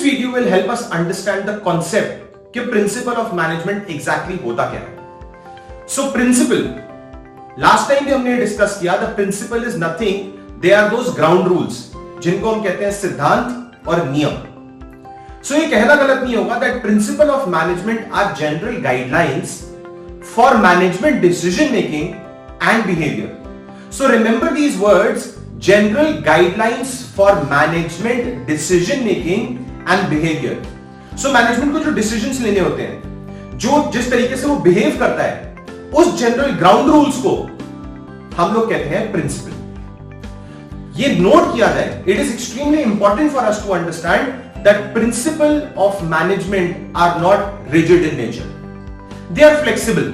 video will help us understand the concept कि principle of management exactly होता क्या है. So principle, last time भी हमने डिस्कस किया, the principle is nothing, they are those ground rules जिनको हम कहते हैं सिद्धांत और नियम. So ये कहना गलत नहीं होगा that principle of management are general guidelines for management decision making and behavior. So remember these words, general guidelines for management decision making and behavior. So management को जो decisions लेने होते हैं, जो जिस तरीके से वो behave करता है, उस general ground rules को हम लोग कहते हैं principle. ये नोट किया जाए, it is extremely important for us to understand that principle of management are not rigid in nature. They are flexible.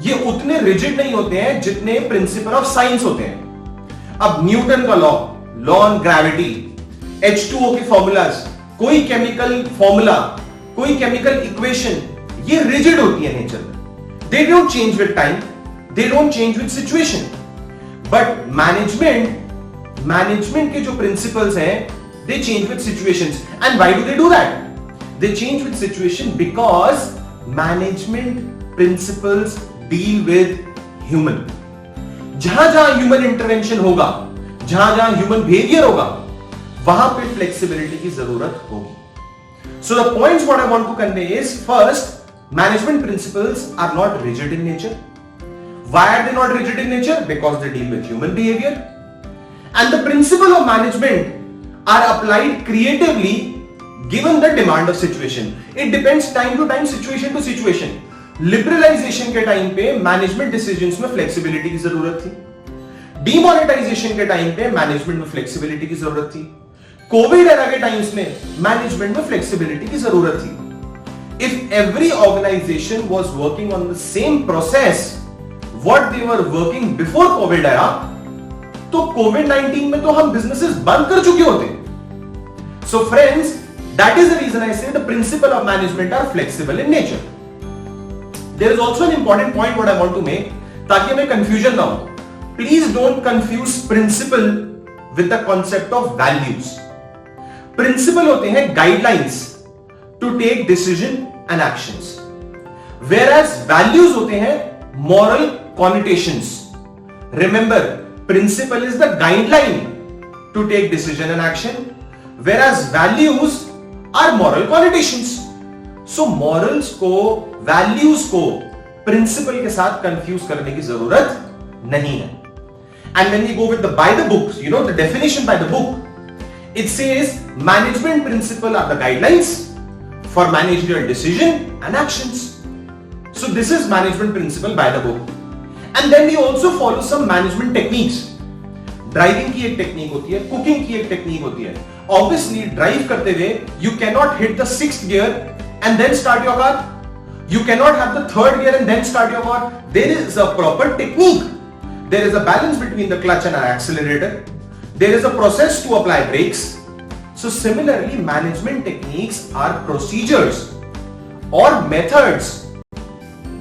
ये उतने rigid नहीं होते हैं जितने principle of science होते हैं. अब न्यूटन का लॉ ऑन ग्रेविटी, H2O के फॉर्मूलाज, कोई केमिकल फॉर्मूला, कोई केमिकल इक्वेशन, ये रिजिड होती है नेचर में. They don't change with time, they don't change with situation. But management के जो प्रिंसिपल्स हैं, दे change with situations. And why do they do that? They change with situation because management principles deal with human. जहां जहां human intervention होगा, जहां जहां human behaviour होगा, वहां पे फ्लेक्सिबिलिटी की जरूरत होगी. So the points what I want to convey is, first, management principles are not rigid in nature. Why are they not rigid in nature? Because they deal with human behaviour. And the principle of management are applied creatively given the demand of situation. It depends time to time, situation to situation. Liberalisation के time पे management decisions में flexibility की जरूरत थी. Demonetisation के time पे management में flexibility की जरूरत थी. कोविड एरा के टाइम्स में मैनेजमेंट में फ्लेक्सिबिलिटी की जरूरत थी. If every organisation was working on the same process what they were working before Covid era, तो कोविड-19 में तो हम बिजनेसेस बंद कर चुके होते. So friends, that is the reason I say the principle of management are flexible in nature. There is also an important point what I want to make, ताकि हमें confusion ना हो. Please don't confuse principle with the concept of values. Principle होते हैं guidelines to take decision and actions, whereas values होते हैं moral connotations. Remember, principle is the guideline to take decision and action, whereas values are moral connotations. So morals को, values को principle के साथ confuse करने की जरूरत नहीं है. And when we go with the by the book, you know the definition by the book, it says management principle are the guidelines for managerial decision and actions. So this is management principle by the book. And then we also follow some management techniques. Driving की एक technique होती है, cooking की एक technique होती है. Obviously drive करते हुए you cannot hit the 6th gear and then start your car. You cannot have the 3rd gear and then start your car. There is a proper technique. There is a balance between the clutch and an accelerator. There is a process to apply brakes. So similarly, management techniques are procedures or methods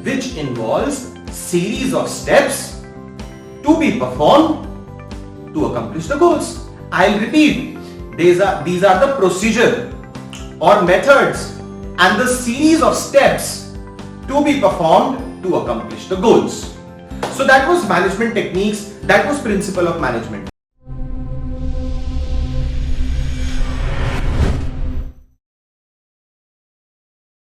which involves series of steps to be performed to accomplish the goals. I'll repeat. These are the procedure or methods and the series of steps to be performed to accomplish the goals. So that was management techniques, that was principle of management.